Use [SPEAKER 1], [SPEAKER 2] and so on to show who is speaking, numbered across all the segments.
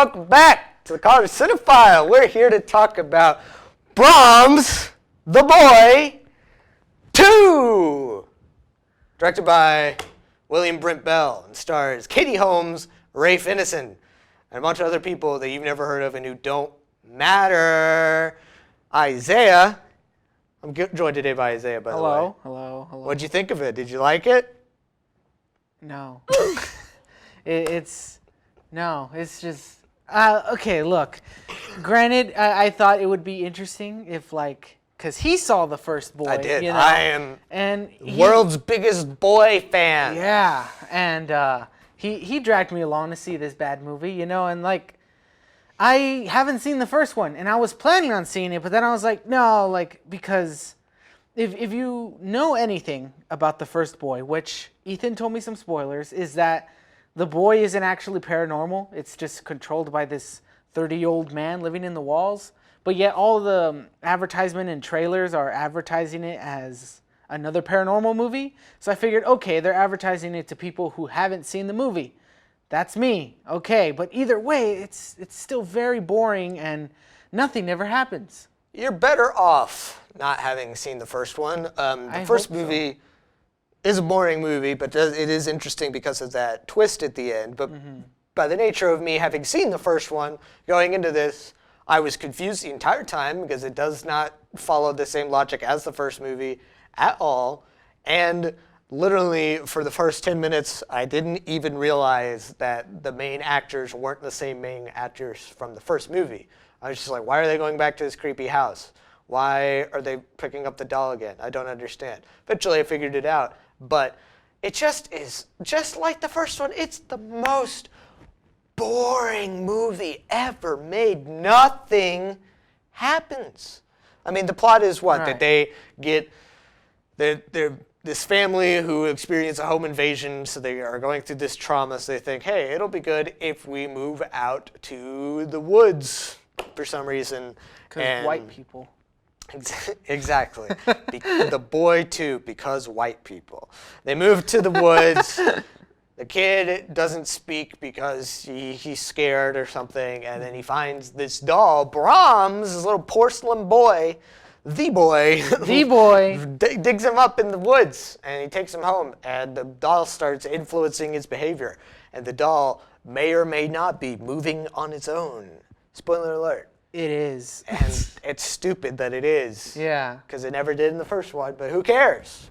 [SPEAKER 1] welcome back to the College Cinephile. We're here to talk about Brahms, the Boy 2, directed by William Brent Bell and stars Katie Holmes, Rafe Ineson, and a bunch of other people that you've never heard of and who don't matter. Isaiah. I'm joined today by Isaiah, by the way.
[SPEAKER 2] Hello.
[SPEAKER 1] What'd you think of it? Did you like it?
[SPEAKER 2] No. It's just... okay, look. Granted, I thought it would be interesting if, because he saw the first Boy.
[SPEAKER 1] I did.
[SPEAKER 2] You know?
[SPEAKER 1] I am
[SPEAKER 2] the
[SPEAKER 1] world's biggest Boy fan.
[SPEAKER 2] Yeah, and he dragged me along to see this bad movie, and I haven't seen the first one, and I was planning on seeing it, but then I was like, no, because if you know anything about the first Boy, which Ethan told me some spoilers, is that the boy isn't actually paranormal. It's just controlled by this 30-year-old man living in the walls. But yet all the advertisement and trailers are advertising it as another paranormal movie. So I figured, okay, they're advertising it to people who haven't seen the movie. That's me. Okay, but either way, it's still very boring and nothing ever happens.
[SPEAKER 1] You're better off not having seen the first one. The first movie is a boring movie, but it is interesting because of that twist at the end. But by the nature of me having seen the first one, going into this, I was confused the entire time because it does not follow the same logic as the first movie at all. And literally, for the first 10 minutes, I didn't even realize that the main actors weren't the same main actors from the first movie. I was just like, why are they going back to this creepy house? Why are they picking up the doll again? I don't understand. Eventually, I figured it out. But it just is, just like the first one, it's the most boring movie ever made. Nothing happens. I mean, the plot is what? Right. That they get... They're this family who experience a home invasion, so they are going through this trauma, so they think, hey, it'll be good if we move out to the woods for some reason.
[SPEAKER 2] Because white people.
[SPEAKER 1] Exactly. The Boy 2, because white people. They move to the woods. The kid doesn't speak because he's scared or something, and then he finds this doll, Brahms, this little porcelain boy, the boy, digs him up in the woods, and he takes him home, and the doll starts influencing his behavior, and the doll may or may not be moving on its own. Spoiler alert.
[SPEAKER 2] It is.
[SPEAKER 1] And it's stupid that it is.
[SPEAKER 2] Yeah.
[SPEAKER 1] Because it never did in the first one, but who cares?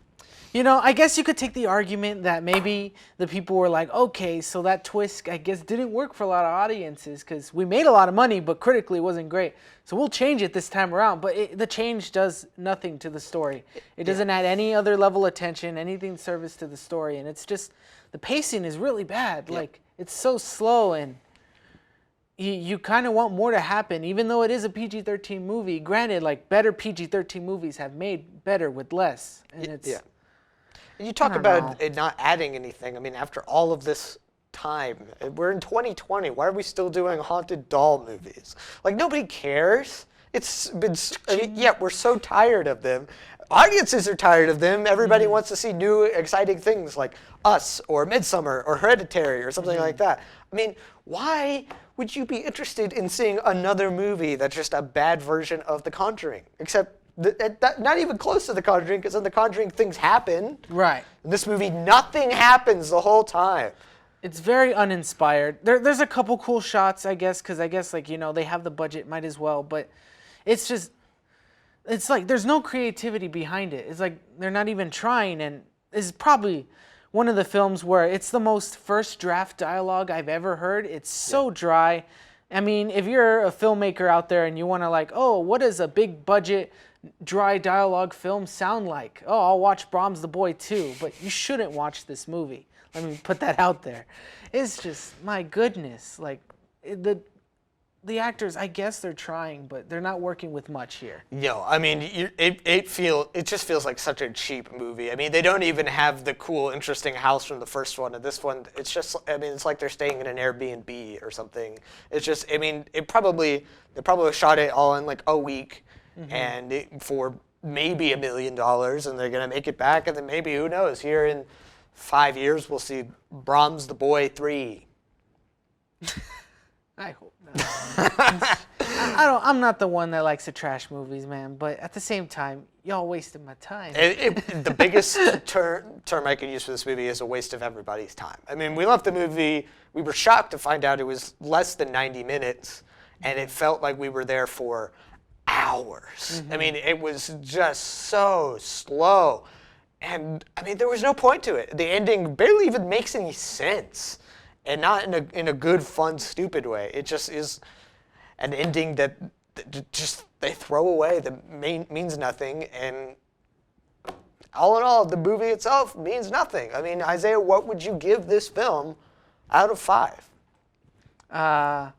[SPEAKER 2] I guess you could take the argument that maybe the people were like, okay, so that twist, I guess, didn't work for a lot of audiences because we made a lot of money, but critically it wasn't great. So we'll change it this time around. But the change does nothing to the story. It doesn't add any other level of tension, anything service to the story. And it's just, the pacing is really bad.
[SPEAKER 1] Yep.
[SPEAKER 2] It's so slow, and you kind of want more to happen, even though it is a PG-13 movie. Granted, better PG-13 movies have made better with less. And it's...
[SPEAKER 1] Yeah. And you talk about it not adding anything. I mean, after all of this time, we're in 2020. Why are we still doing haunted doll movies? Nobody cares. It's been, we're so tired of them. Audiences are tired of them. Everybody wants to see new, exciting things like Us or Midsummer or Hereditary or something like that. I mean, why would you be interested in seeing another movie that's just a bad version of The Conjuring? Except not even close to The Conjuring, because in The Conjuring things happen.
[SPEAKER 2] Right.
[SPEAKER 1] In this movie, nothing happens the whole time.
[SPEAKER 2] It's very uninspired. There's a couple cool shots, I guess, because I guess they have the budget, might as well. But it's just, it's there's no creativity behind it. It's they're not even trying, and it's probably one of the films where it's the most first draft dialogue I've ever heard. It's so dry. I mean, if you're a filmmaker out there and you want to what does a big budget dry dialogue film sound like? Oh, I'll watch Brahms the Boy 2, but you shouldn't watch this movie. Let me put that out there. It's just, my goodness, the actors, I guess they're trying, but they're not working with much here.
[SPEAKER 1] I mean, it just feels like such a cheap movie. I mean, they don't even have the cool, interesting house from the first one. And this one, it's just, I mean, it's like they're staying in an Airbnb or something. It's just, I mean, they probably shot it all in a week, and for maybe $1 million, and they're gonna make it back, and then maybe, who knows, here in 5 years we'll see Brahms the Boy 3.
[SPEAKER 2] I hope I'm not the one that likes to trash movies, man. But at the same time, y'all wasted my time.
[SPEAKER 1] The biggest term I could use for this movie is a waste of everybody's time. I mean, we left the movie. We were shocked to find out it was less than 90 minutes, and it felt like we were there for hours. I mean, it was just so slow. And, I mean, there was no point to it. The ending barely even makes any sense. And not in a good, fun, stupid way. It just is an ending that just they throw away that means nothing. And all in all, the movie itself means nothing. I mean, Isaiah, what would you give this film out of 5?
[SPEAKER 2] I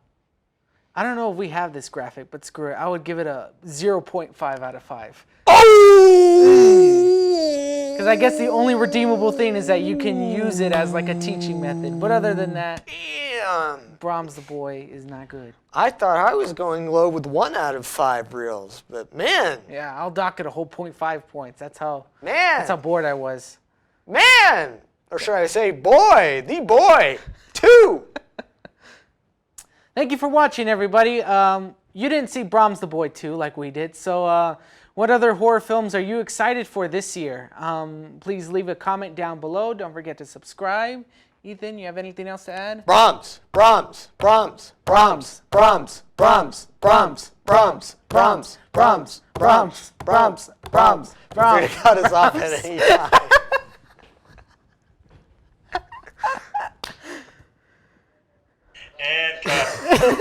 [SPEAKER 2] don't know if we have this graphic, but screw it. I would give it a 0.5 out of 5.
[SPEAKER 1] Oh!
[SPEAKER 2] Because I guess the only redeemable thing is that you can use it as like a teaching method. But other than that,
[SPEAKER 1] Damn.
[SPEAKER 2] Brahms the boy is not good.
[SPEAKER 1] I thought I was going low with 1 out of 5 reels, but man.
[SPEAKER 2] Yeah, I'll dock it a whole 0.5 points. That's how bored I was.
[SPEAKER 1] Man! Or should I say boy, the boy, 2.
[SPEAKER 2] Thank you for watching, everybody. You didn't see Brahms the Boy 2 like we did, so what other horror films are you excited for this year? Please leave a comment down below. Don't forget to subscribe. Ethan, you have anything else to add?
[SPEAKER 1] Brahms, Brahms, Brahms, Brahms, Brahms, Brahms, Brahms, Brahms, Brahms, Brahms, Brahms, Brahms, Brahms, Brahms. Cut us off at any time.